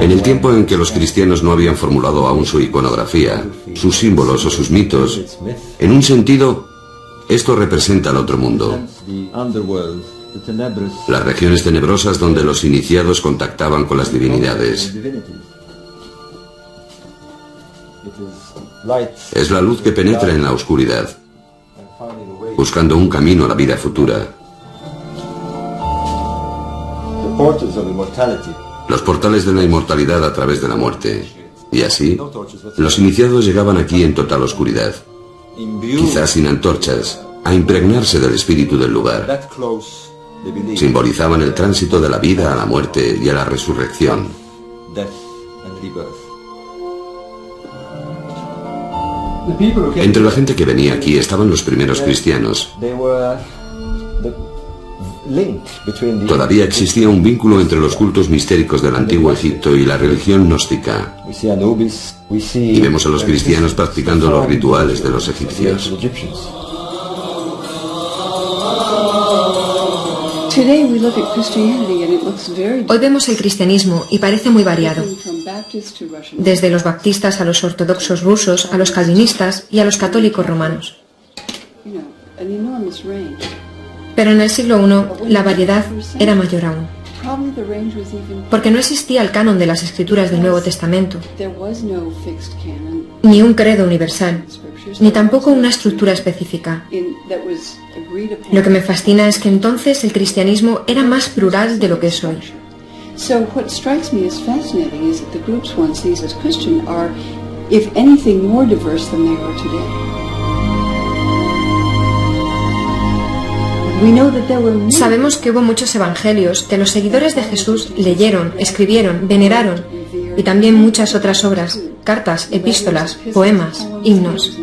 En el tiempo en que los cristianos no habían formulado aún su iconografía, sus símbolos o sus mitos, en un sentido, esto representa el otro mundo. Las regiones tenebrosas donde los iniciados contactaban con las divinidades. Es la luz que penetra en la oscuridad, buscando un camino a la vida futura. Los portales de la inmortalidad a través de la muerte. Y así, los iniciados llegaban aquí en total oscuridad, quizás sin antorchas, a impregnarse del espíritu del lugar. Simbolizaban el tránsito de la vida a la muerte y a la resurrección. Entre la gente que venía aquí estaban los primeros cristianos. Todavía existía un vínculo entre los cultos mistéricos del antiguo Egipto y la religión gnóstica. Y vemos a los cristianos practicando los rituales de los egipcios. Hoy vemos el cristianismo y parece muy variado, desde los baptistas a los ortodoxos rusos, a los calvinistas y a los católicos romanos. Pero en el siglo I la variedad era mayor aún, porque no existía el canon de las escrituras del Nuevo Testamento, ni un credo universal, ni tampoco una estructura específica. Lo que me fascina es que entonces el cristianismo era más plural de lo que es hoy. Sabemos que hubo muchos evangelios que los seguidores de Jesús leyeron, escribieron, veneraron, y también muchas otras obras, cartas, epístolas, poemas, himnos.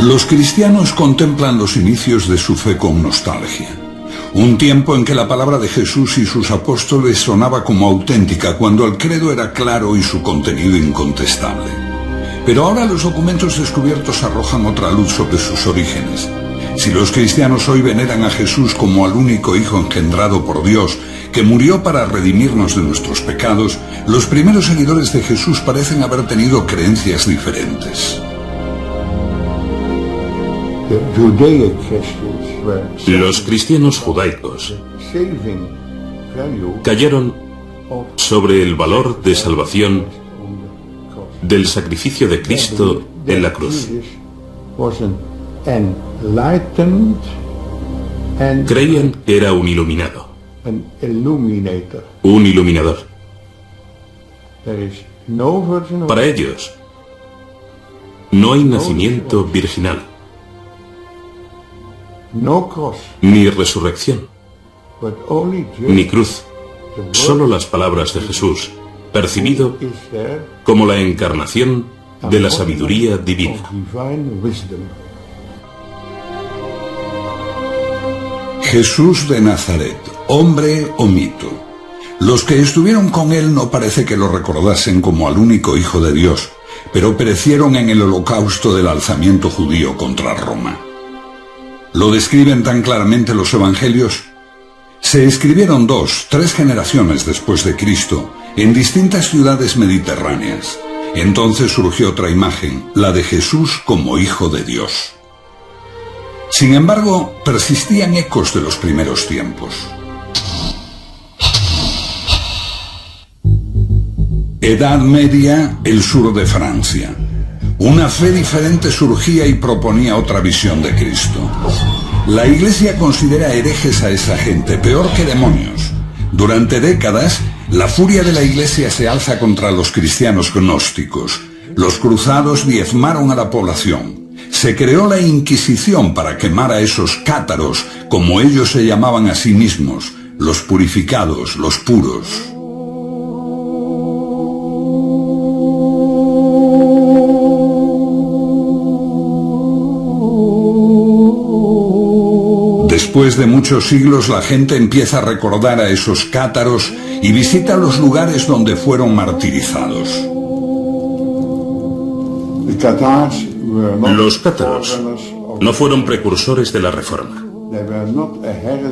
Los cristianos contemplan los inicios de su fe con nostalgia. Un tiempo en que la palabra de Jesús y sus apóstoles sonaba como auténtica, cuando el credo era claro y su contenido incontestable. Pero ahora los documentos descubiertos arrojan otra luz sobre sus orígenes. Si los cristianos hoy veneran a Jesús como al único Hijo engendrado por Dios, que murió para redimirnos de nuestros pecados, los primeros seguidores de Jesús parecen haber tenido creencias diferentes. Los cristianos judaicos cayeron sobre el valor de salvación del sacrificio de Cristo en la cruz. Creían que era un iluminado, un iluminador. Para ellos, no hay nacimiento virginal, ni resurrección, ni cruz, solo las palabras de Jesús, percibido como la encarnación de la sabiduría divina. Jesús de Nazaret, hombre o mito. Los que estuvieron con él no parece que lo recordasen como al único Hijo de Dios, pero perecieron en el holocausto del alzamiento judío contra Roma. ¿Lo describen tan claramente los evangelios? Se escribieron 2, 3 generaciones después de Cristo, en distintas ciudades mediterráneas. Entonces surgió otra imagen, la de Jesús como Hijo de Dios. Sin embargo, persistían ecos de los primeros tiempos. Edad Media, el sur de Francia. Una fe diferente surgía y proponía otra visión de Cristo. La Iglesia considera herejes a esa gente, peor que demonios. Durante décadas, la furia de la Iglesia se alza contra los cristianos gnósticos. Los cruzados diezmaron a la población. Se creó la Inquisición para quemar a esos cátaros, como ellos se llamaban a sí mismos, los purificados, los puros. Después de muchos siglos, la gente empieza a recordar a esos cátaros y visita los lugares donde fueron martirizados. Los cátaros no fueron precursores de la Reforma.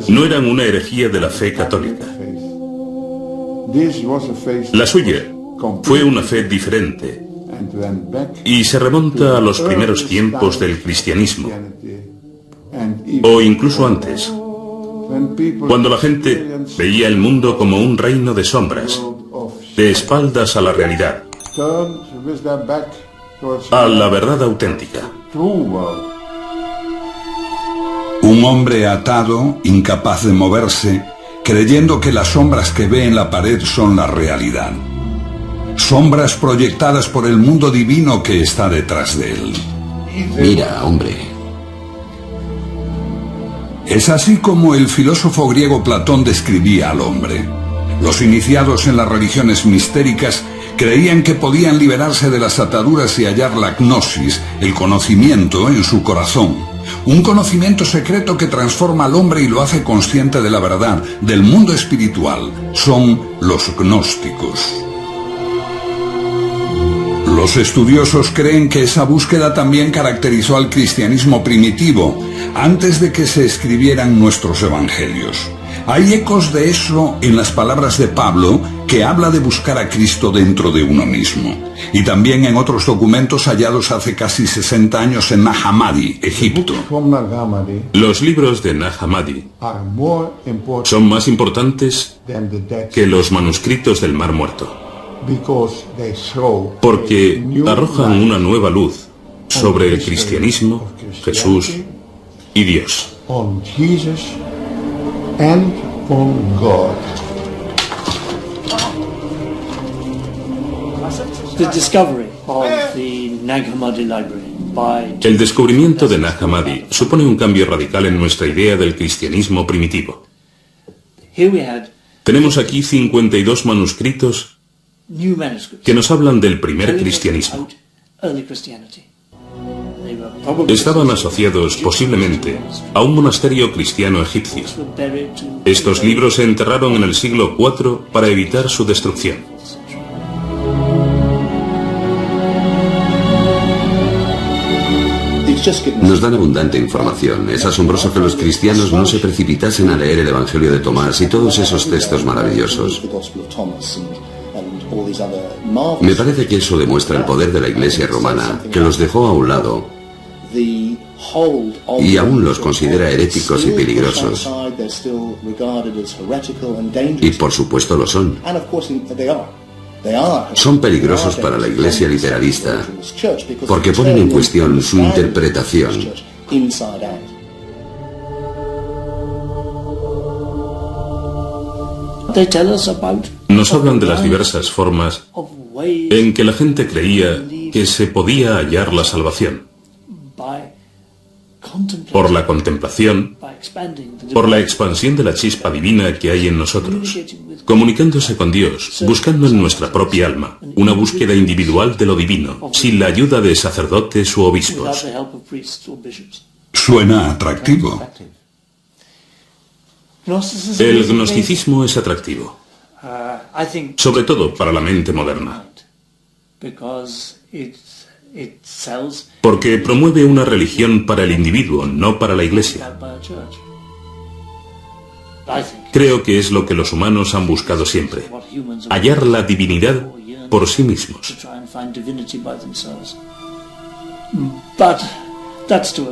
No eran una herejía de la fe católica. La suya fue una fe diferente y se remonta a los primeros tiempos del cristianismo, o incluso antes, cuando la gente veía el mundo como un reino de sombras, de espaldas a la realidad, a la verdad auténtica. Un hombre atado, incapaz de moverse, creyendo que las sombras que ve en la pared son la realidad. Sombras proyectadas por el mundo divino que está detrás de él. Mira, hombre. Es así como el filósofo griego Platón describía al hombre. Los iniciados en las religiones mistéricas creían que podían liberarse de las ataduras y hallar la gnosis, el conocimiento, en su corazón. Un conocimiento secreto que transforma al hombre y lo hace consciente de la verdad, del mundo espiritual. Son los gnósticos. Los estudiosos creen que esa búsqueda también caracterizó al cristianismo primitivo, antes de que se escribieran nuestros evangelios. Hay ecos de eso en las palabras de Pablo, que habla de buscar a Cristo dentro de uno mismo, y también en otros documentos hallados hace casi 60 años en Nag Hammadi, Egipto. Los libros de Nag Hammadi son más importantes que los manuscritos del Mar Muerto, porque arrojan una nueva luz sobre el cristianismo, Jesús y Dios. El descubrimiento de Nag Hammadi supone un cambio radical en nuestra idea del cristianismo primitivo. Tenemos aquí 52 manuscritos que nos hablan del primer cristianismo. Estaban asociados posiblemente a un monasterio cristiano egipcio. Estos libros se enterraron en el siglo IV para evitar su destrucción. Nos dan abundante información. Es asombroso que los cristianos no se precipitasen a leer el Evangelio de Tomás y todos esos textos maravillosos. Me parece que eso demuestra el poder de la Iglesia romana, que los dejó a un lado y aún los considera heréticos y peligrosos. Y por supuesto lo son. Son peligrosos para la Iglesia literalista, porque ponen en cuestión su interpretación. Nos hablan de las diversas formas en que la gente creía que se podía hallar la salvación. Por la contemplación, por la expansión de la chispa divina que hay en nosotros, comunicándose con Dios, buscando en nuestra propia alma, una búsqueda individual de lo divino, sin la ayuda de sacerdotes u obispos. Suena atractivo. El gnosticismo es atractivo, sobre todo para la mente moderna, porque promueve una religión para el individuo, no para la Iglesia. Creo que es lo que los humanos han buscado siempre, hallar la divinidad por sí mismos.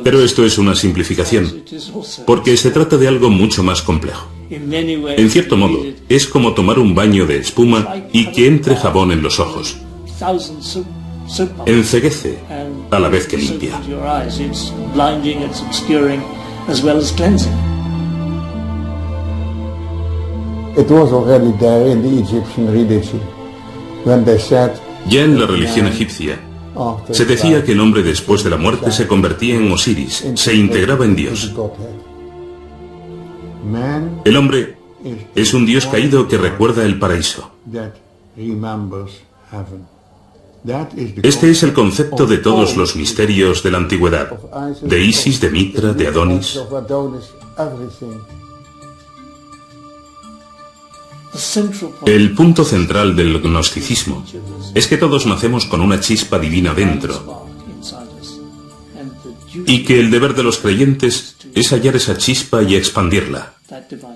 Pero esto es una simplificación, porque se trata de algo mucho más complejo. En cierto modo, es como tomar un baño de espuma y que entre jabón en los ojos. Enceguece a la vez que limpia. Ya en la religión egipcia se decía que el hombre después de la muerte se convertía en Osiris, se integraba en Dios. El hombre es un dios caído que recuerda el paraíso. Este es el concepto de todos los misterios de la antigüedad, de Isis, de Mitra, de Adonis. El punto central del gnosticismo es que todos nacemos con una chispa divina dentro y que el deber de los creyentes es hallar esa chispa y expandirla,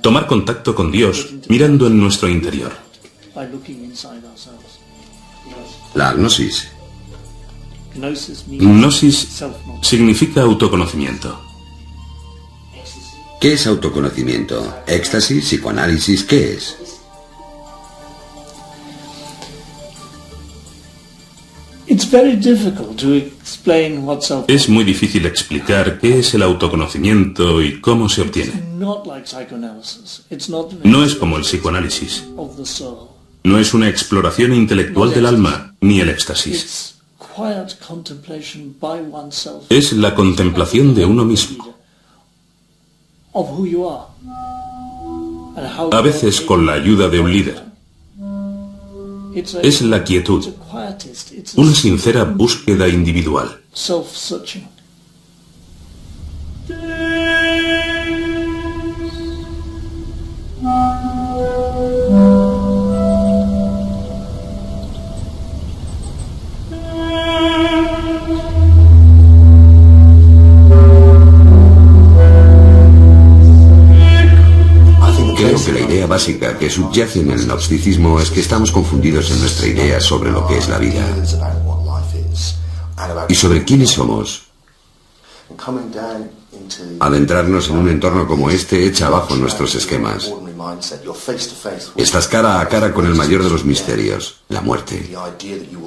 tomar contacto con Dios mirando en nuestro interior. La agnosis. Gnosis significa autoconocimiento. ¿Qué es autoconocimiento? ¿Éxtasis? ¿Psicoanálisis? ¿Qué es? Es muy difícil explicar qué es el autoconocimiento y cómo se obtiene. No es como el psicoanálisis. No es una exploración intelectual del alma, ni el éxtasis. Es la contemplación de uno mismo. A veces con la ayuda de un líder. Es la quietud, una sincera búsqueda individual. Creo que la idea básica que subyace en el gnosticismo es que estamos confundidos en nuestra idea sobre lo que es la vida y sobre quiénes somos. Adentrarnos en un entorno como este echa abajo nuestros esquemas. Estás cara a cara con el mayor de los misterios, la muerte.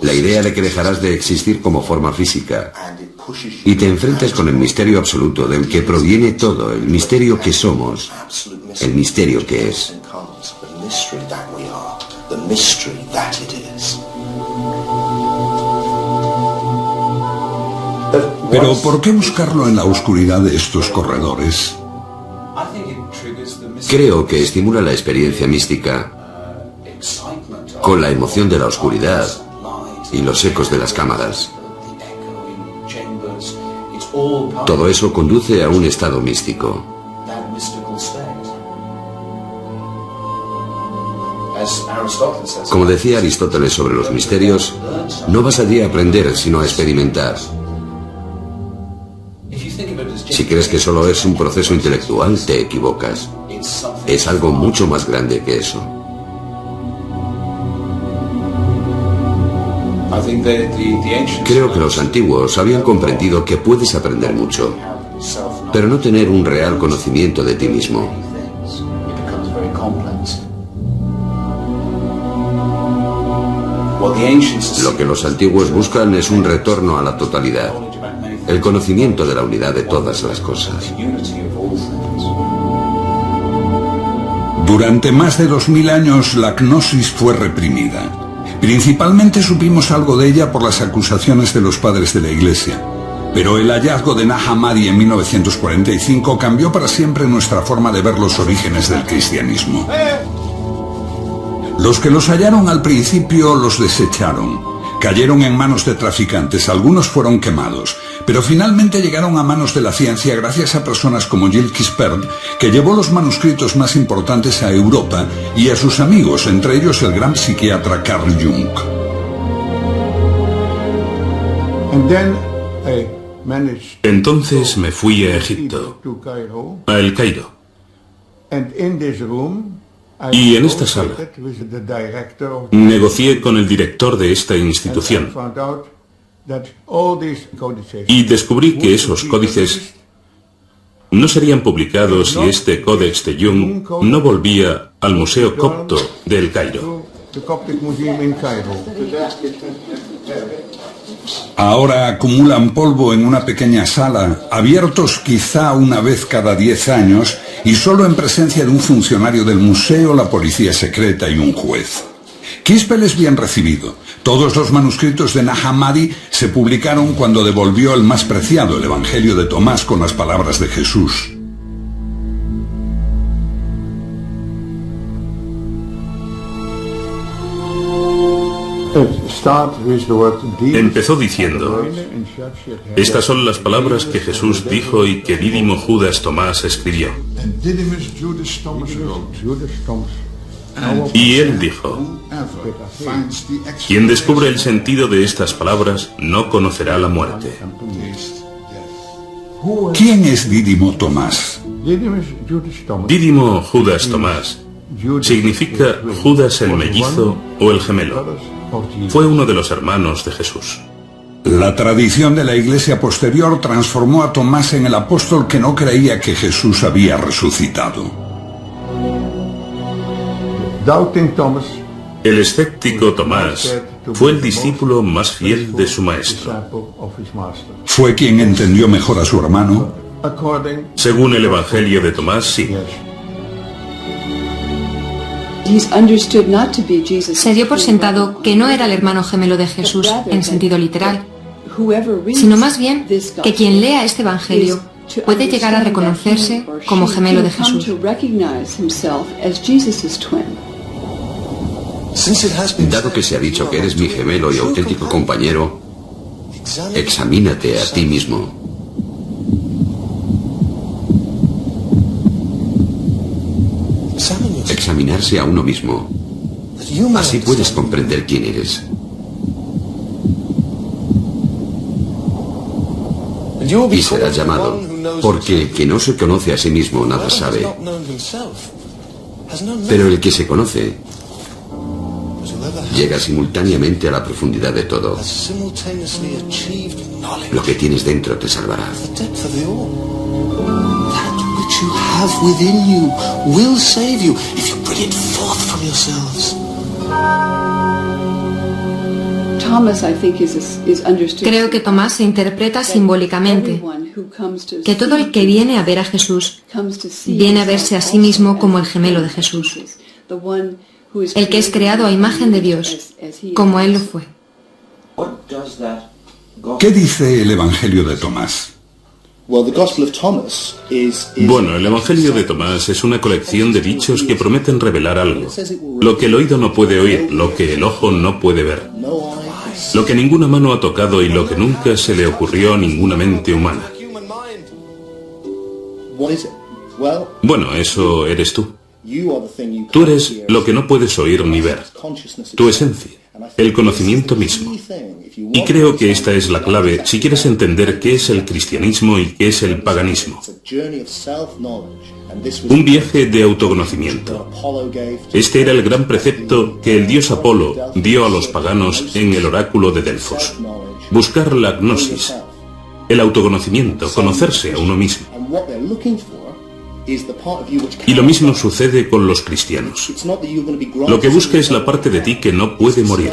La idea de que dejarás de existir como forma física y te enfrentas con el misterio absoluto del que proviene todo, el misterio que somos, el misterio que es. Pero ¿por qué buscarlo en la oscuridad de estos corredores? Creo que estimula la experiencia mística con la emoción de la oscuridad y los ecos de las cámaras. Todo eso conduce a un estado místico. Como decía Aristóteles sobre los misterios, no vas allí a aprender, sino a experimentar. Si crees que solo es un proceso intelectual, te equivocas. Es algo mucho más grande que eso. Creo que los antiguos habían comprendido que puedes aprender mucho, pero no tener un real conocimiento de ti mismo. Lo que los antiguos buscan es un retorno a la totalidad, el conocimiento de la unidad de todas las cosas. Durante más de 2000 años la gnosis fue reprimida. Principalmente supimos algo de ella por las acusaciones de los padres de la Iglesia. Pero el hallazgo de Nag Hammadi en 1945 cambió para siempre nuestra forma de ver los orígenes del cristianismo. Los que los hallaron al principio los desecharon. Cayeron en manos de traficantes, algunos fueron quemados, pero finalmente llegaron a manos de la ciencia gracias a personas como Gilles Quispert, que llevó los manuscritos más importantes a Europa, y a sus amigos, entre ellos el gran psiquiatra Carl Jung. Entonces me fui a Egipto, a El Cairo. Y en esta sala negocié con el director de esta institución y descubrí que esos códices no serían publicados si este Códex de Jung no volvía al Museo Copto de El Cairo. Ahora acumulan polvo en una pequeña sala, abiertos quizá una vez cada 10 años y solo en presencia de un funcionario del museo, la policía secreta y un juez. Quispel es bien recibido. Todos los manuscritos de Nag Hammadi se publicaron cuando devolvió el más preciado, el Evangelio de Tomás, con las palabras de Jesús. Empezó diciendo: estas son las palabras que Jesús dijo y que Dídimo Judas Tomás escribió. Y él dijo: quien descubre el sentido de estas palabras no conocerá la muerte. ¿Quién es Dídimo Tomás? Dídimo Judas Tomás Significa Judas el mellizo o el gemelo. Fue uno de los hermanos de Jesús. La tradición de la Iglesia posterior transformó a Tomás en el apóstol que no creía que Jesús había resucitado. El escéptico Tomás fue el discípulo más fiel de su maestro. ¿Fue quien entendió mejor a su hermano? Según el Evangelio de Tomás, sí. Se dio por sentado que no era el hermano gemelo de Jesús en sentido literal, sino más bien que quien lea este Evangelio puede llegar a reconocerse como gemelo de Jesús. Dado que se ha dicho que eres mi gemelo y auténtico compañero, examínate a ti mismo. Examinarse a uno mismo. Así puedes comprender quién eres. Y serás llamado, porque el que no se conoce a sí mismo nada sabe. Pero el que se conoce llega simultáneamente a la profundidad de todo. Lo que tienes dentro te salvará. Creo que Tomás se interpreta simbólicamente, que todo el que viene a ver a Jesús viene a verse a sí mismo como el gemelo de Jesús, el que es creado a imagen de Dios, como Él lo fue. ¿Qué dice el Evangelio de Tomás? Bueno, el Evangelio de Tomás es una colección de dichos que prometen revelar algo. Lo que el oído no puede oír, lo que el ojo no puede ver, lo que ninguna mano ha tocado y lo que nunca se le ocurrió a ninguna mente humana. Bueno, eso eres tú. Tú eres lo que no puedes oír ni ver, tu esencia, el conocimiento mismo. Y creo que esta es la clave si quieres entender qué es el cristianismo y qué es el paganismo. Un viaje de autoconocimiento. Este era el gran precepto que el dios Apolo dio a los paganos en el oráculo de Delfos. Buscar la gnosis, el autoconocimiento, conocerse a uno mismo. Y lo mismo sucede con los cristianos. Lo que busca es la parte de ti que no puede morir.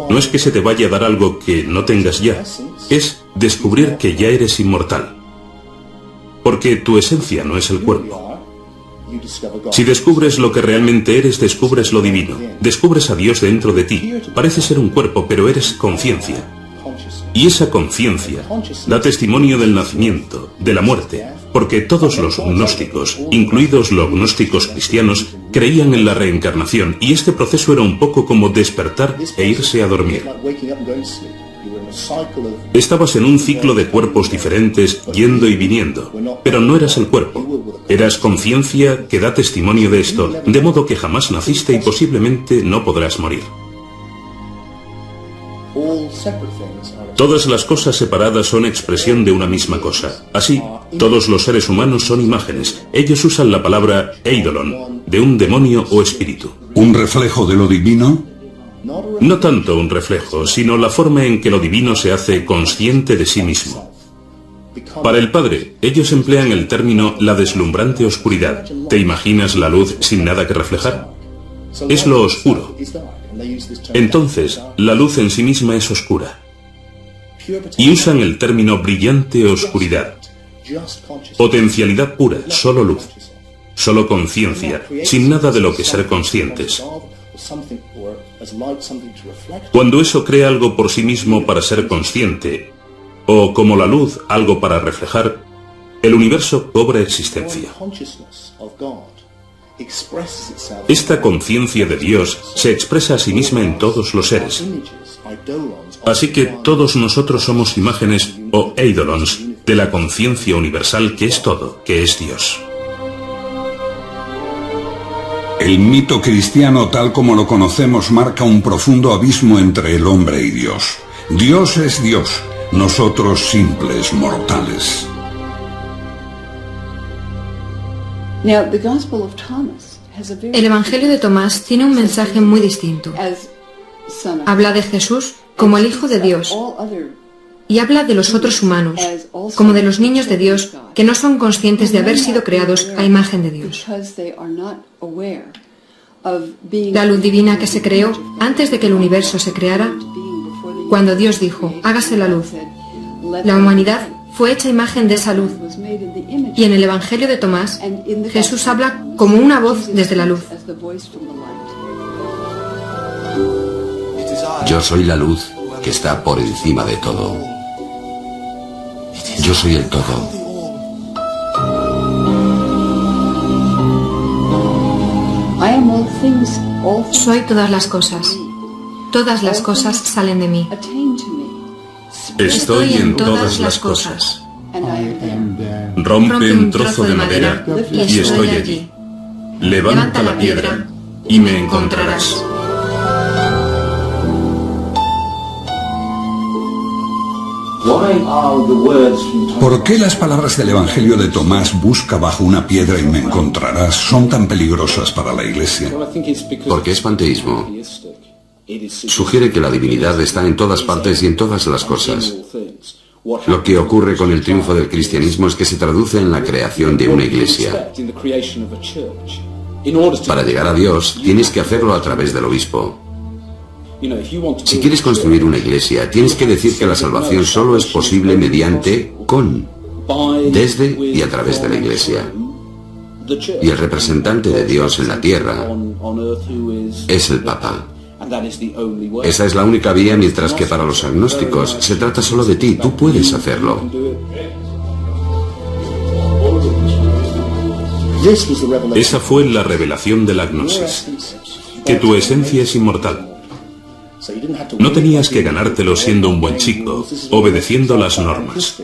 No es que se te vaya a dar algo que no tengas ya, es descubrir que ya eres inmortal. Porque tu esencia no es el cuerpo. Si descubres lo que realmente eres, descubres lo divino. Descubres a Dios dentro de ti. Parece ser un cuerpo, pero eres conciencia. Y esa conciencia da testimonio del nacimiento, de la muerte, porque todos los gnósticos, incluidos los gnósticos cristianos, creían en la reencarnación, y este proceso era un poco como despertar e irse a dormir. Estabas en un ciclo de cuerpos diferentes, yendo y viniendo, pero no eras el cuerpo. Eras conciencia que da testimonio de esto, de modo que jamás naciste y posiblemente no podrás morir. Todas las cosas separadas son expresión de una misma cosa. Así, todos los seres humanos son imágenes. Ellos usan la palabra eidolon, de un demonio o espíritu. ¿Un reflejo de lo divino? No tanto un reflejo, sino la forma en que lo divino se hace consciente de sí mismo. Para el Padre, ellos emplean el término la deslumbrante oscuridad. ¿Te imaginas la luz sin nada que reflejar? Es lo oscuro. Entonces, la luz en sí misma es oscura. Y usan el término brillante oscuridad. Potencialidad pura, solo luz. Solo conciencia, sin nada de lo que ser conscientes. Cuando eso crea algo por sí mismo para ser consciente, o como la luz algo para reflejar, el universo cobra existencia. Esta conciencia de Dios se expresa a sí misma en todos los seres. Así que todos nosotros somos imágenes o eidolons de la conciencia universal que es todo, que es Dios. El mito cristiano tal como lo conocemos marca un profundo abismo entre el hombre y Dios. Dios es Dios, nosotros simples mortales. El Evangelio de Tomás tiene un mensaje muy distinto. Habla de Jesús como el Hijo de Dios y habla de los otros humanos como de los niños de Dios que no son conscientes de haber sido creados a imagen de Dios. La luz divina que se creó antes de que el universo se creara, cuando Dios dijo, hágase la luz, la humanidad fue hecha imagen de esa luz. Y en el Evangelio de Tomás, Jesús habla como una voz desde la luz. Yo soy la luz que está por encima de todo. Yo soy el todo. Soy todas las cosas. Todas las cosas salen de mí. Estoy en todas las cosas. Rompe un trozo de madera y estoy allí. Levanta la piedra y me encontrarás. ¿Por qué las palabras del Evangelio de Tomás, busca bajo una piedra y me encontrarás, son tan peligrosas para la Iglesia? Porque es panteísmo. Sugiere que la divinidad está en todas partes y en todas las cosas. Lo que ocurre con el triunfo del cristianismo es que se traduce en la creación de una iglesia. Para llegar a Dios, tienes que hacerlo a través del obispo. Si quieres construir una iglesia, tienes que decir que la salvación solo es posible mediante, desde y a través de la iglesia. Y el representante de Dios en la tierra es el Papa. Esa es la única vía, mientras que para los agnósticos se trata solo de ti, tú puedes hacerlo. Esa fue la revelación de la gnosis, que tu esencia es inmortal. No tenías que ganártelo siendo un buen chico, obedeciendo las normas.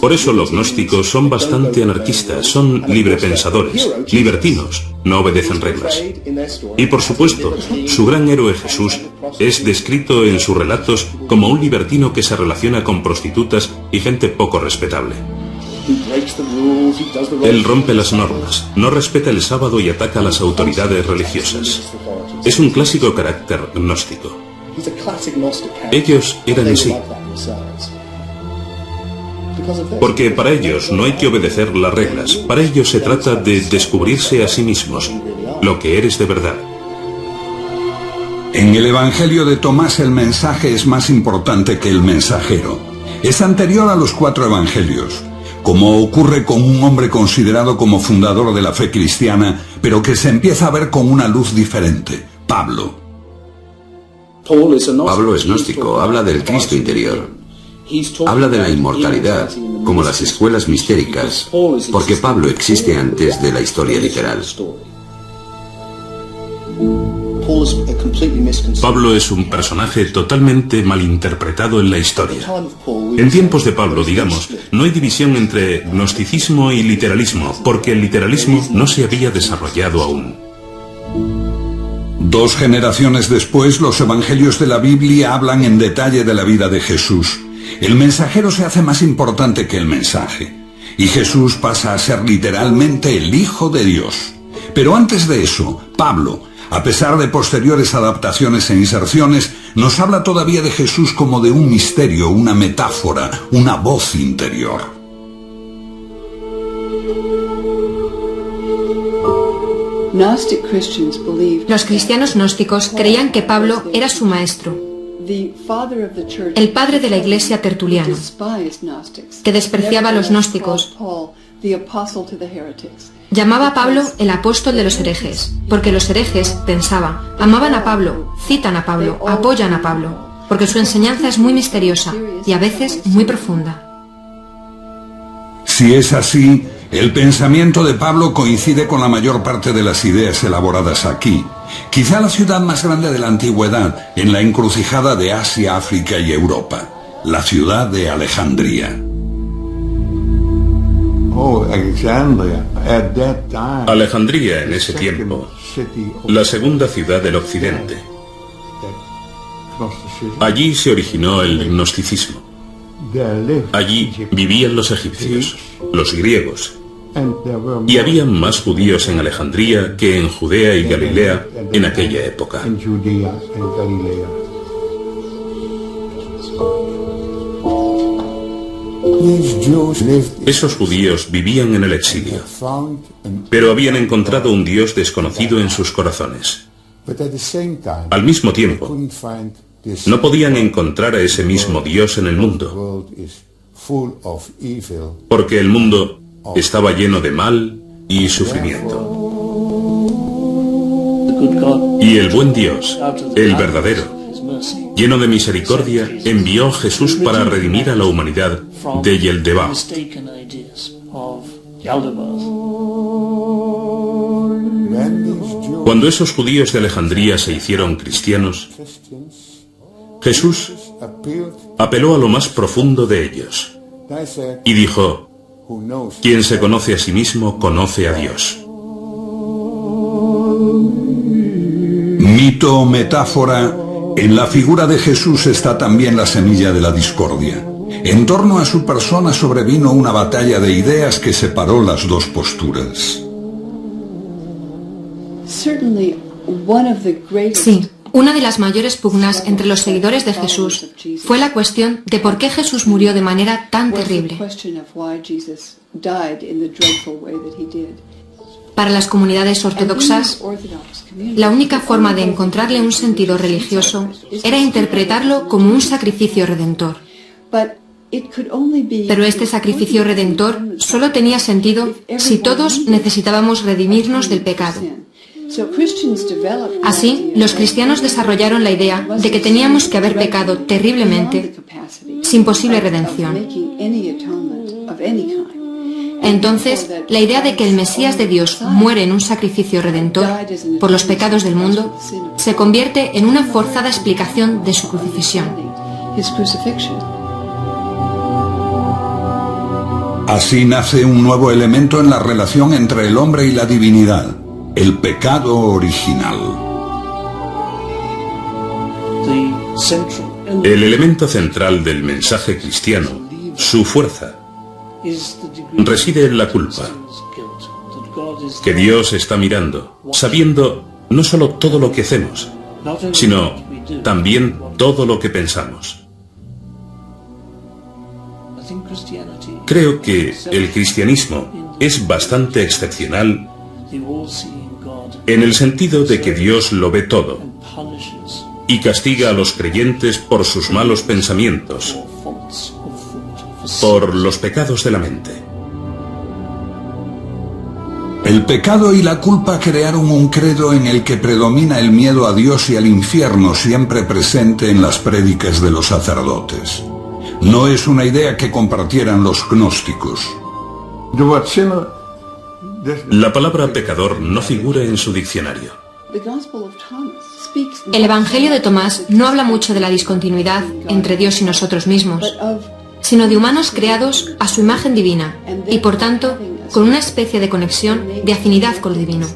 Por eso los gnósticos son bastante anarquistas, son librepensadores, libertinos, no obedecen reglas. Y por supuesto, su gran héroe Jesús es descrito en sus relatos como un libertino que se relaciona con prostitutas y gente poco respetable. Él rompe las normas, no respeta el sábado y ataca a las autoridades religiosas. Es un clásico carácter gnóstico. Ellos eran así. Porque para ellos no hay que obedecer las reglas, para ellos se trata de descubrirse a sí mismos, lo que eres de verdad. En el Evangelio de Tomás el mensaje es más importante que el mensajero. Es anterior a los 4 evangelios, como ocurre con un hombre considerado como fundador de la fe cristiana, pero que se empieza a ver con una luz diferente, Pablo. Pablo es gnóstico, habla del Cristo interior. Habla de la inmortalidad, como las escuelas mistéricas, porque Pablo existe antes de la historia literal. Pablo es un personaje totalmente malinterpretado en la historia. En tiempos de Pablo, digamos, no hay división entre gnosticismo y literalismo, porque el literalismo no se había desarrollado aún. 2 generaciones después, los evangelios de la Biblia hablan en detalle de la vida de Jesús. El mensajero se hace más importante que el mensaje, y Jesús pasa a ser literalmente el Hijo de Dios. Pero antes de eso, Pablo, a pesar de posteriores adaptaciones e inserciones, nos habla todavía de Jesús como de un misterio, una metáfora, una voz interior. Los cristianos gnósticos creían que Pablo era su maestro, el padre de la iglesia Tertuliano, que despreciaba a los gnósticos. Llamaba a Pablo el apóstol de los herejes, porque los herejes, pensaba, amaban a Pablo, citan a Pablo, apoyan a Pablo, porque su enseñanza es muy misteriosa y a veces muy profunda. Si es así, el pensamiento de Pablo coincide con la mayor parte de las ideas elaboradas aquí. Quizá la ciudad más grande de la antigüedad, en la encrucijada de Asia, África y Europa, la ciudad de Alejandría. Alejandría en ese tiempo, la segunda ciudad del occidente. Allí se originó el gnosticismo. Allí vivían los egipcios, los griegos, Y había más judíos en Alejandría que en Judea y Galilea en aquella época. Esos judíos vivían en el exilio, pero habían encontrado un Dios desconocido en sus corazones. Al mismo tiempo, no podían encontrar a ese mismo Dios en el mundo, porque el mundo estaba lleno de mal y sufrimiento. Y el buen Dios, el verdadero, lleno de misericordia, envió a Jesús para redimir a la humanidad de Yeldebaoth. Cuando esos judíos de Alejandría se hicieron cristianos, Jesús apeló a lo más profundo de ellos y dijo: quien se conoce a sí mismo conoce a Dios. Mito o metáfora, en la figura de Jesús está también la semilla de la discordia. En torno a su persona sobrevino una batalla de ideas que separó las dos posturas. Sí, una de las mayores pugnas entre los seguidores de Jesús fue la cuestión de por qué Jesús murió de manera tan terrible. Para las comunidades ortodoxas, la única forma de encontrarle un sentido religioso era interpretarlo como un sacrificio redentor. Pero este sacrificio redentor solo tenía sentido si todos necesitábamos redimirnos del pecado. Así, los cristianos desarrollaron la idea de que teníamos que haber pecado terriblemente, sin posible redención. Entonces, la idea de que el Mesías de Dios muere en un sacrificio redentor por los pecados del mundo se convierte en una forzada explicación de su crucifixión. Así nace un nuevo elemento en la relación entre el hombre y la divinidad: el pecado original. El elemento central del mensaje cristiano, su fuerza, reside en la culpa, que Dios está mirando, sabiendo no solo todo lo que hacemos, sino también todo lo que pensamos. Creo que el cristianismo es bastante excepcional en el sentido de que Dios lo ve todo y castiga a los creyentes por sus malos pensamientos, por los pecados de la mente. El pecado y la culpa crearon un credo en el que predomina el miedo a Dios y al infierno, siempre presente en las prédicas de los sacerdotes. No es una idea que compartieran los gnósticos. La palabra pecador no figura en su diccionario. El Evangelio de Tomás no habla mucho de la discontinuidad entre Dios y nosotros mismos, sino de humanos creados a su imagen divina y, por tanto, con una especie de conexión, de afinidad con lo divino.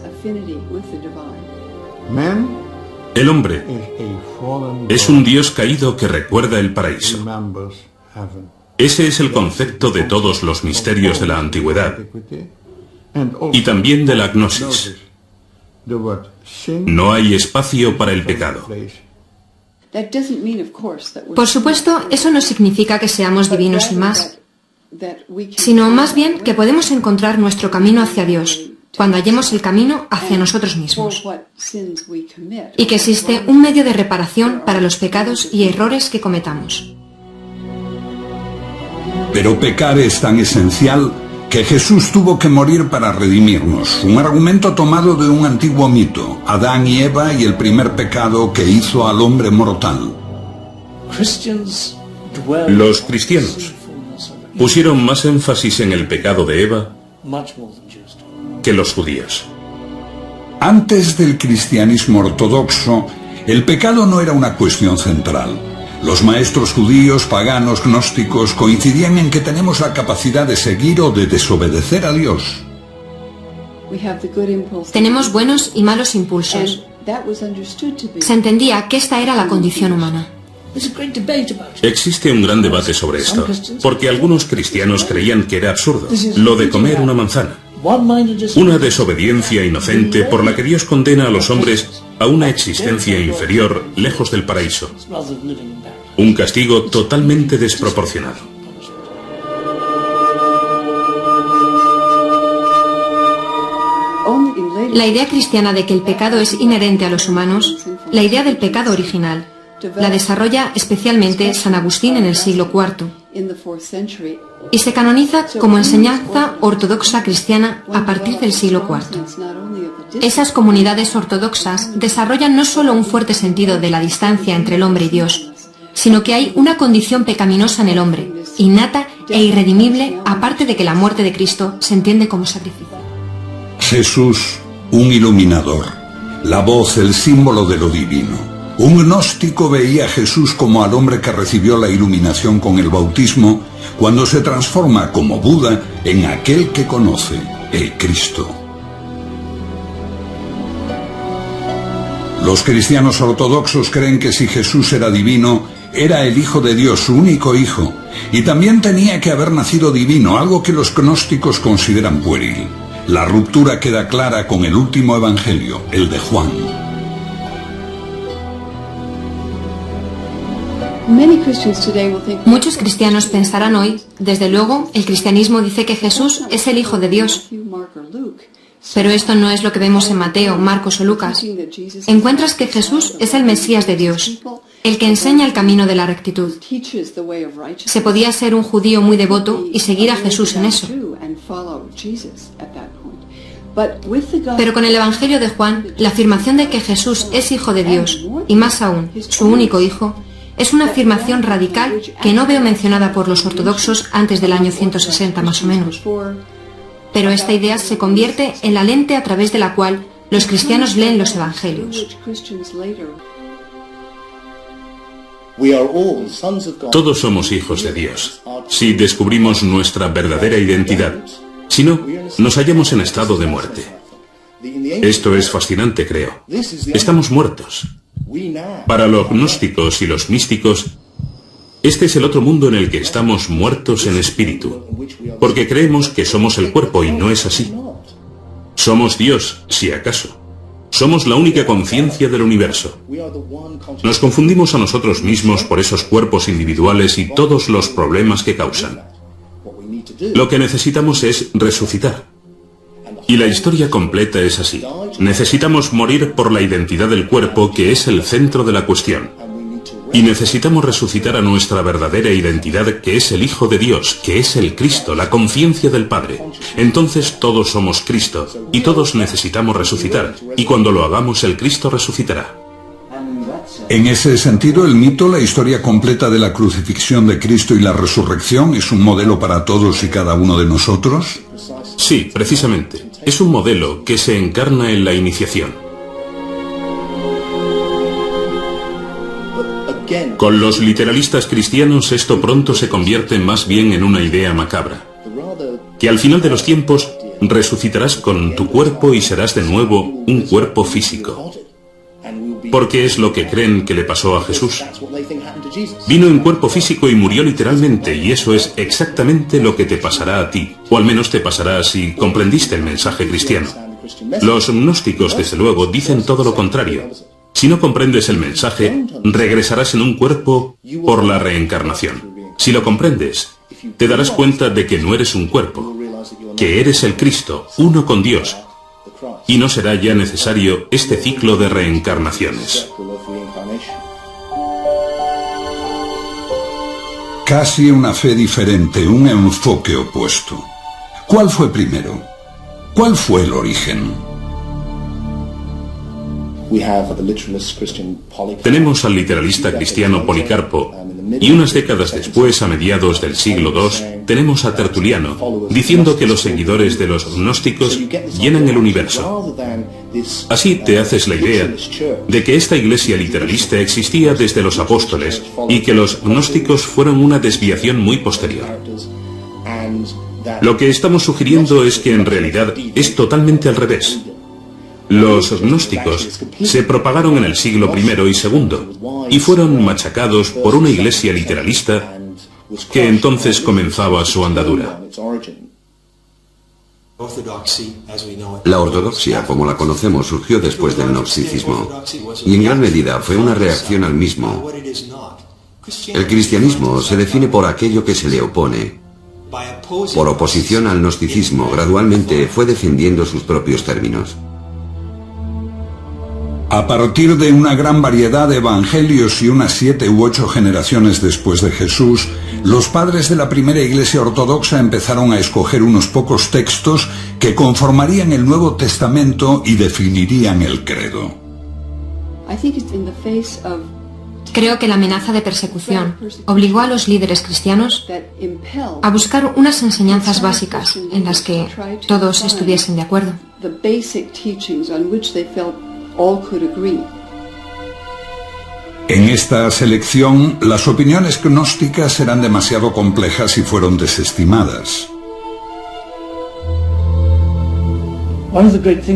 El hombre es un Dios caído que recuerda el paraíso. Ese es el concepto de todos los misterios de la antigüedad y también de la gnosis. No hay espacio para el pecado. Por supuesto, eso no significa que seamos divinos y más, sino más bien que podemos encontrar nuestro camino hacia Dios cuando hallemos el camino hacia nosotros mismos, y que existe un medio de reparación para los pecados y errores que cometamos. Pero pecar es tan esencial que Jesús tuvo que morir para redimirnos, un argumento tomado de un antiguo mito: Adán y Eva y el primer pecado que hizo al hombre mortal. Los cristianos pusieron más énfasis en el pecado de Eva que los judíos. Antes del cristianismo ortodoxo, el pecado no era una cuestión central. Los maestros judíos, paganos, gnósticos coincidían en que tenemos la capacidad de seguir o de desobedecer a Dios. Tenemos buenos y malos impulsos. Se entendía que esta era la condición humana. Existe un gran debate sobre esto, porque algunos cristianos creían que era absurdo lo de comer una manzana. Una desobediencia inocente por la que Dios condena a los hombres a una existencia inferior, lejos del paraíso. Un castigo totalmente desproporcionado. La idea cristiana de que el pecado es inherente a los humanos, la idea del pecado original, la desarrolla especialmente San Agustín en el siglo IV y se canoniza como enseñanza ortodoxa cristiana a partir del siglo IV. Esas comunidades ortodoxas desarrollan no solo un fuerte sentido de la distancia entre el hombre y Dios, sino que hay una condición pecaminosa en el hombre, innata e irredimible, aparte de que la muerte de Cristo se entiende como sacrificio. Jesús, un iluminador, la voz, el símbolo de lo divino. Un gnóstico veía a Jesús como al hombre que recibió la iluminación con el bautismo, cuando se transforma como Buda en aquel que conoce, el Cristo. Los cristianos ortodoxos creen que si Jesús era divino, era el Hijo de Dios, su único Hijo, y también tenía que haber nacido divino, algo que los gnósticos consideran pueril. La ruptura queda clara con el último evangelio, el de Juan. Muchos cristianos pensarán hoy, desde luego, el cristianismo dice que Jesús es el Hijo de Dios. Pero esto no es lo que vemos en Mateo, Marcos o Lucas. Encuentras que Jesús es el Mesías de Dios, el que enseña el camino de la rectitud. Se podía ser un judío muy devoto y seguir a Jesús en eso. Pero con el Evangelio de Juan, la afirmación de que Jesús es Hijo de Dios, y más aún, su único Hijo, es una afirmación radical que no veo mencionada por los ortodoxos antes del año 160 más o menos. Pero esta idea se convierte en la lente a través de la cual los cristianos leen los evangelios. Todos somos hijos de Dios, si descubrimos nuestra verdadera identidad. Si no, nos hallamos en estado de muerte. Esto es fascinante, creo. Estamos muertos. Para los gnósticos y los místicos, este es el otro mundo en el que estamos muertos en espíritu, porque creemos que somos el cuerpo y no es así. Somos Dios, si acaso. Somos la única conciencia del universo. Nos confundimos a nosotros mismos por esos cuerpos individuales y todos los problemas que causan. Lo que necesitamos es resucitar. Y la historia completa es así. Necesitamos morir por la identidad del cuerpo, que es el centro de la cuestión. Y necesitamos resucitar a nuestra verdadera identidad, que es el Hijo de Dios, que es el Cristo, la conciencia del Padre. Entonces todos somos Cristo, y todos necesitamos resucitar. Y cuando lo hagamos, el Cristo resucitará. En ese sentido, el mito, la historia completa de la crucifixión de Cristo y la resurrección, ¿es un modelo para todos y cada uno de nosotros? Sí, precisamente. Es un modelo que se encarna en la iniciación. Con los literalistas cristianos esto pronto se convierte más bien en una idea macabra. Que al final de los tiempos resucitarás con tu cuerpo y serás de nuevo un cuerpo físico. Porque es lo que creen que le pasó a Jesús. Vino en cuerpo físico y murió literalmente, y eso es exactamente lo que te pasará a ti, o al menos te pasará si comprendiste el mensaje cristiano. Los gnósticos, desde luego, dicen todo lo contrario. Si no comprendes el mensaje, regresarás en un cuerpo por la reencarnación. Si lo comprendes, te darás cuenta de que no eres un cuerpo, que eres el Cristo, uno con Dios, y no será ya necesario este ciclo de reencarnaciones. Casi una fe diferente, un enfoque opuesto. ¿Cuál fue primero? ¿Cuál fue el origen? Tenemos al literalista cristiano Policarpo, y unas décadas después, a mediados del siglo II, tenemos a Tertuliano, diciendo que los seguidores de los gnósticos llenan el universo. Así te haces la idea de que esta iglesia literalista existía desde los apóstoles y que los gnósticos fueron una desviación muy posterior. Lo que estamos sugiriendo es que en realidad es totalmente al revés. Los gnósticos se propagaron en el siglo I y II y fueron machacados por una iglesia literalista que entonces comenzaba su andadura. La ortodoxia, como la conocemos, surgió después del gnosticismo, y en gran medida fue una reacción al mismo. El cristianismo se define por aquello que se le opone. Por oposición al gnosticismo, gradualmente fue defendiendo sus propios términos. A partir de una gran variedad de evangelios y unas 7 u 8 generaciones después de Jesús, los padres de la primera iglesia ortodoxa empezaron a escoger unos pocos textos que conformarían el Nuevo Testamento y definirían el credo. Creo que la amenaza de persecución obligó a los líderes cristianos a buscar unas enseñanzas básicas en las que todos estuviesen de acuerdo. En esta selección, las opiniones gnósticas eran demasiado complejas y fueron desestimadas.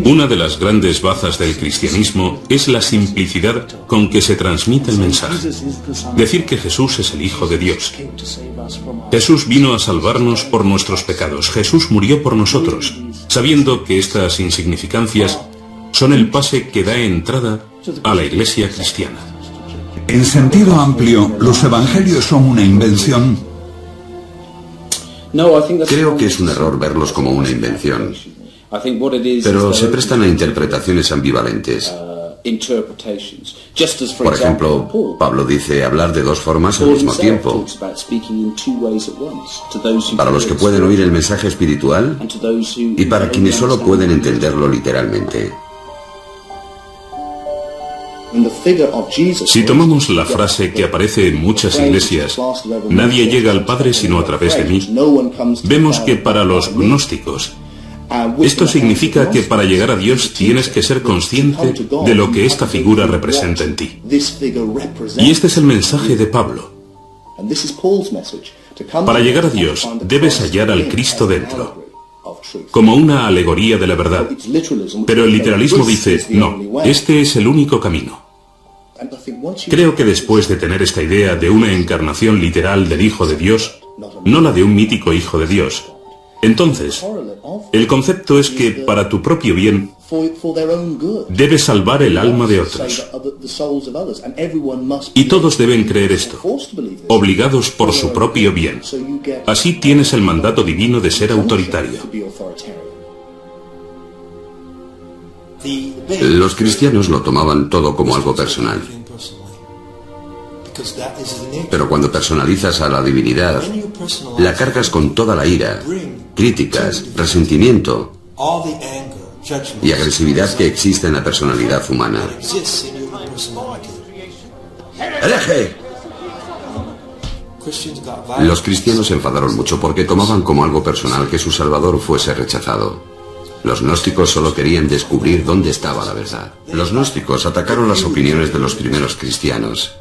Una de las grandes bazas del cristianismo es la simplicidad con que se transmite el mensaje. Decir que Jesús es el Hijo de Dios. Jesús vino a salvarnos por nuestros pecados. Jesús murió por nosotros, sabiendo que estas insignificancias son el pase que da entrada a la iglesia cristiana. En sentido amplio, ¿los evangelios son una invención? Creo que es un error verlos como una invención, pero se prestan a interpretaciones ambivalentes. Por ejemplo, Pablo dice hablar de dos formas al mismo tiempo. Para los que pueden oír el mensaje espiritual y para quienes solo pueden entenderlo literalmente. Si tomamos la frase que aparece en muchas iglesias, nadie llega al Padre sino a través de mí, vemos que para los gnósticos, esto significa que para llegar a Dios tienes que ser consciente de lo que esta figura representa en ti. Y este es el mensaje de Pablo. Para llegar a Dios debes hallar al Cristo dentro, como una alegoría de la verdad. Pero el literalismo dice, no, este es el único camino. Creo que después de tener esta idea de una encarnación literal del Hijo de Dios, no la de un mítico Hijo de Dios, entonces, el concepto es que para tu propio bien, debes salvar el alma de otros. Y todos deben creer esto, obligados por su propio bien. Así tienes el mandato divino de ser autoritario. Los cristianos lo tomaban todo como algo personal. Pero cuando personalizas a la divinidad, la cargas con toda la ira, críticas, resentimiento y agresividad que existe en la personalidad humana. ¡Hereje! Los cristianos se enfadaron mucho porque tomaban como algo personal que su Salvador fuese rechazado. Los gnósticos solo querían descubrir dónde estaba la verdad. Los gnósticos atacaron las opiniones de los primeros cristianos.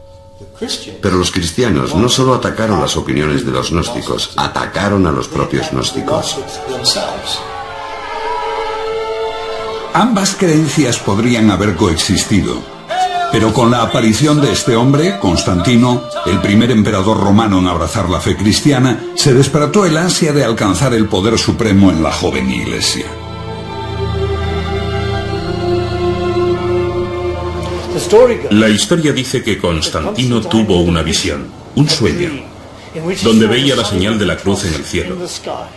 Pero los cristianos no solo atacaron las opiniones de los gnósticos, atacaron a los propios gnósticos. Ambas creencias podrían haber coexistido, pero con la aparición de este hombre, Constantino, el primer emperador romano en abrazar la fe cristiana, se despertó el ansia de alcanzar el poder supremo en la joven iglesia. La historia dice que Constantino tuvo una visión, un sueño, donde veía la señal de la cruz en el cielo,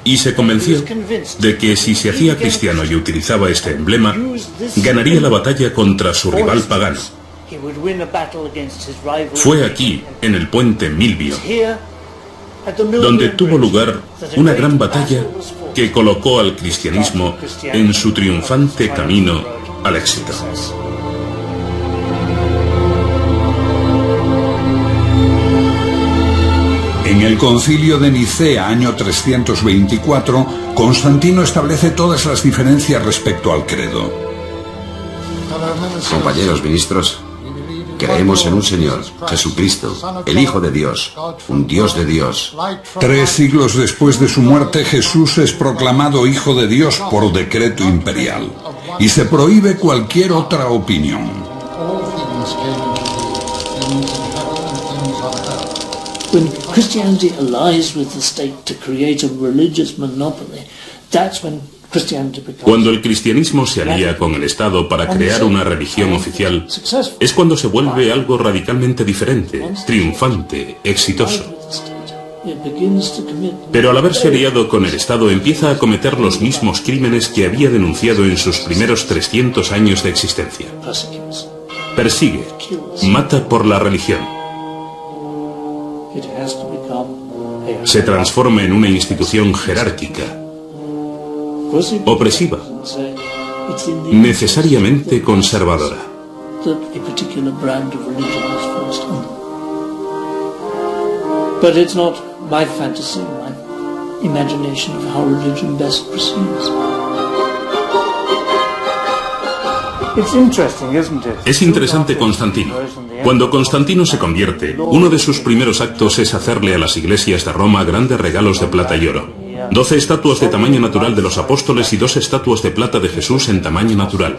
y se convenció de que si se hacía cristiano y utilizaba este emblema, ganaría la batalla contra su rival pagano. Fue aquí, en el puente Milvio, donde tuvo lugar una gran batalla que colocó al cristianismo en su triunfante camino al éxito. En el Concilio de Nicea, año 324, Constantino establece todas las diferencias respecto al credo. Compañeros ministros, creemos en un Señor, Jesucristo, el Hijo de Dios, un Dios de Dios. 3 siglos después de su muerte, Jesús es proclamado Hijo de Dios por decreto imperial, y se prohíbe cualquier otra opinión. When Christianity allies with the state to create a religious monopoly, that's when Cuando el cristianismo se alía con el Estado para crear una religión oficial, es cuando se vuelve algo radicalmente diferente, triunfante, exitoso. Pero al haberse aliado con el Estado empieza a cometer los mismos crímenes que había denunciado en sus primeros 300 años de existencia. Persigue, mata por la religión. Se transforma en una institución jerárquica, opresiva, necesariamente conservadora. But it's not my fantasy, my imagination of how religion best proceeds. Es interesante Constantino. Cuando Constantino se convierte, uno de sus primeros actos es hacerle a las iglesias de Roma grandes regalos de plata y oro. 12 estatuas de tamaño natural de los apóstoles y 2 estatuas de plata de Jesús en tamaño natural.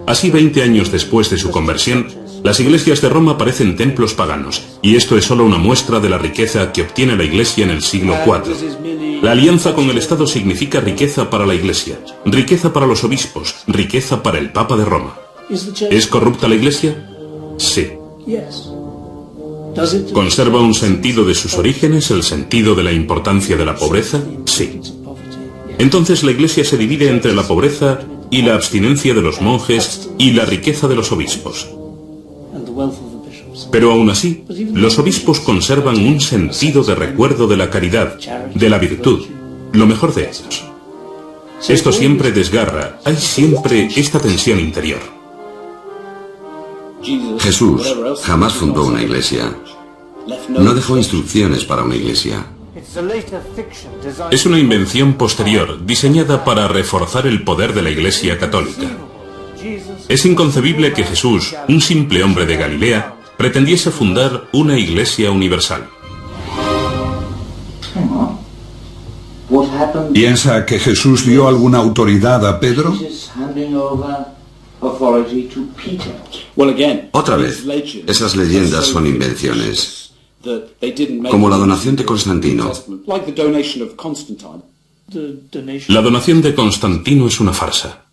Así, 20 años después de su conversión, las iglesias de Roma parecen templos paganos, y esto es solo una muestra de la riqueza que obtiene la iglesia en el siglo IV. La alianza con el Estado significa riqueza para la iglesia, riqueza para los obispos, riqueza para el Papa de Roma. ¿Es corrupta la iglesia? Sí. ¿Conserva un sentido de sus orígenes, el sentido de la importancia de la pobreza? Sí. Entonces la iglesia se divide entre la pobreza y la abstinencia de los monjes y la riqueza de los obispos. Pero aún así, los obispos conservan un sentido de recuerdo de la caridad, de la virtud, lo mejor de ellos. Esto siempre desgarra, hay siempre esta tensión interior. Jesús jamás fundó una iglesia. No dejó instrucciones para una iglesia. Es una invención posterior, diseñada para reforzar el poder de la Iglesia católica. Es inconcebible que Jesús, un simple hombre de Galilea, pretendiese fundar una iglesia universal. ¿Piensa que Jesús dio alguna autoridad a Pedro? Otra vez, esas leyendas son invenciones, como la donación de Constantino. La donación de Constantino es una farsa.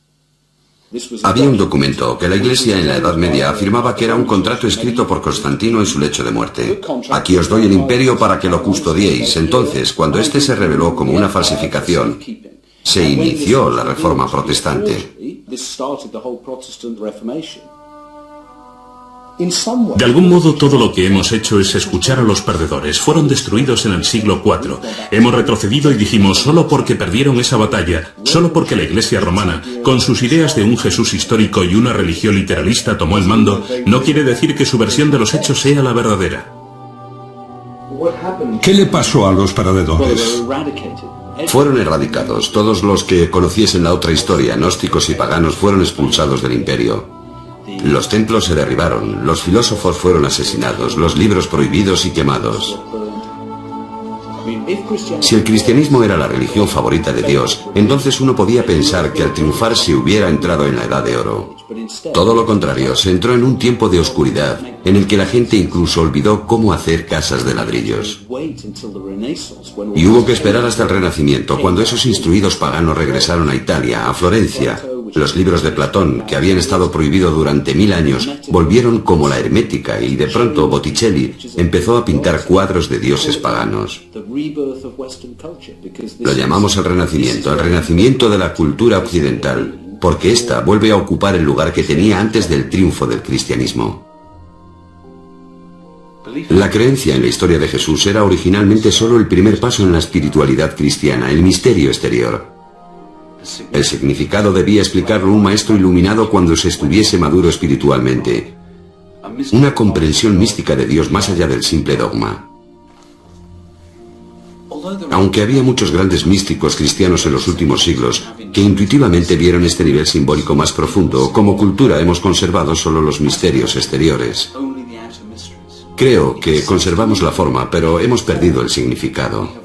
Había un documento que la Iglesia en la Edad Media afirmaba que era un contrato escrito por Constantino en su lecho de muerte. Aquí os doy el imperio para que lo custodiéis. Entonces, cuando este se reveló como una falsificación, se inició la Reforma Protestante. De algún modo todo lo que hemos hecho es escuchar a los perdedores. Fueron destruidos en el siglo IV. Hemos retrocedido y dijimos, solo porque perdieron esa batalla, solo porque la Iglesia romana, con sus ideas de un Jesús histórico y una religión literalista tomó el mando, no quiere decir que su versión de los hechos sea la verdadera. ¿Qué le pasó a los perdedores? Fueron erradicados. Todos los que conociesen la otra historia, gnósticos y paganos, fueron expulsados del imperio. Los templos se derribaron, los filósofos fueron asesinados, los libros prohibidos y quemados. Si el cristianismo era la religión favorita de Dios, entonces uno podía pensar que al triunfar se hubiera entrado en la Edad de Oro. Todo lo contrario, se entró en un tiempo de oscuridad, en el que la gente incluso olvidó cómo hacer casas de ladrillos. Y hubo que esperar hasta el Renacimiento, cuando esos instruidos paganos regresaron a Italia, a Florencia. Los libros de Platón, que habían estado prohibidos durante 1000 años, volvieron como la hermética y de pronto Botticelli empezó a pintar cuadros de dioses paganos. Lo llamamos el renacimiento de la cultura occidental, porque ésta vuelve a ocupar el lugar que tenía antes del triunfo del cristianismo. La creencia en la historia de Jesús era originalmente solo el primer paso en la espiritualidad cristiana, el misterio exterior. El significado debía explicarlo un maestro iluminado cuando se estuviese maduro espiritualmente. Una comprensión mística de Dios más allá del simple dogma. Aunque había muchos grandes místicos cristianos en los últimos siglos que intuitivamente vieron este nivel simbólico más profundo, como cultura hemos conservado solo los misterios exteriores. Creo que conservamos la forma, pero hemos perdido el significado.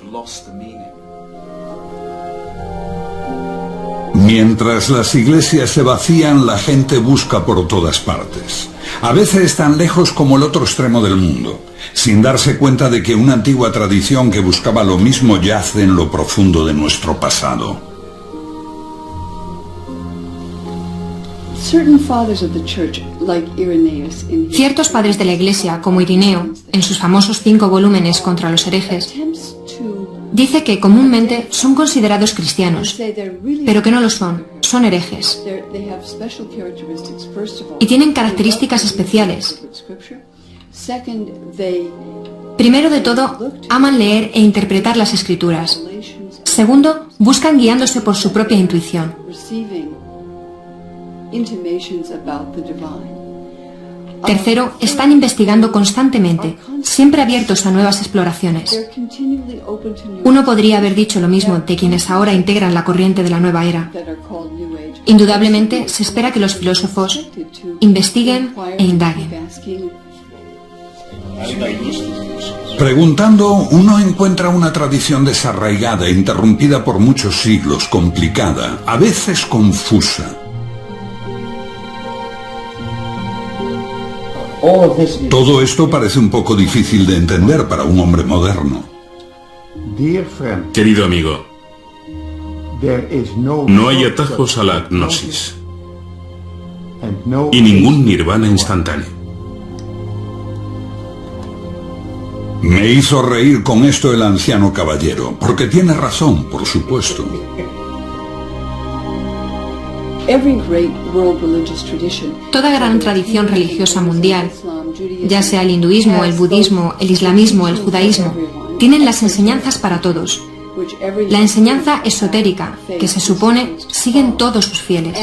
Mientras las iglesias se vacían, la gente busca por todas partes. A veces tan lejos como el otro extremo del mundo, sin darse cuenta de que una antigua tradición que buscaba lo mismo yace en lo profundo de nuestro pasado. Ciertos padres de la Iglesia, como Irineo, en sus famosos 5 volúmenes contra los herejes, dice que comúnmente son considerados cristianos, pero que no lo son herejes. Y tienen características especiales. Primero de todo, aman leer e interpretar las Escrituras. Segundo, buscan guiándose por su propia intuición. Tercero, están investigando constantemente, siempre abiertos a nuevas exploraciones. Uno podría haber dicho lo mismo de quienes ahora integran la corriente de la nueva era. Indudablemente, se espera que los filósofos investiguen e indaguen. Preguntando, uno encuentra una tradición desarraigada, interrumpida por muchos siglos, complicada, a veces confusa. Todo esto parece un poco difícil de entender para un hombre moderno. Querido amigo, no hay atajos a la gnosis y ningún nirvana instantáneo. Me hizo reír con esto el anciano caballero, porque tiene razón, por supuesto. Toda gran tradición religiosa mundial, ya sea el hinduismo, el budismo, el islamismo, el judaísmo, tienen las enseñanzas para todos. La enseñanza esotérica, que se supone siguen todos sus fieles.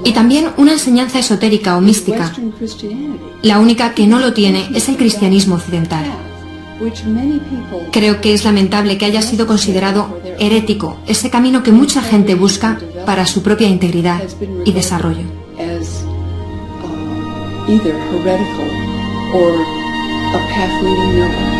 Y también una enseñanza esotérica o mística. La única que no lo tiene es el cristianismo occidental. Creo que es lamentable que haya sido considerado herético ese camino que mucha gente busca para su propia integridad y desarrollo. Either heretical or a path leading nowhere.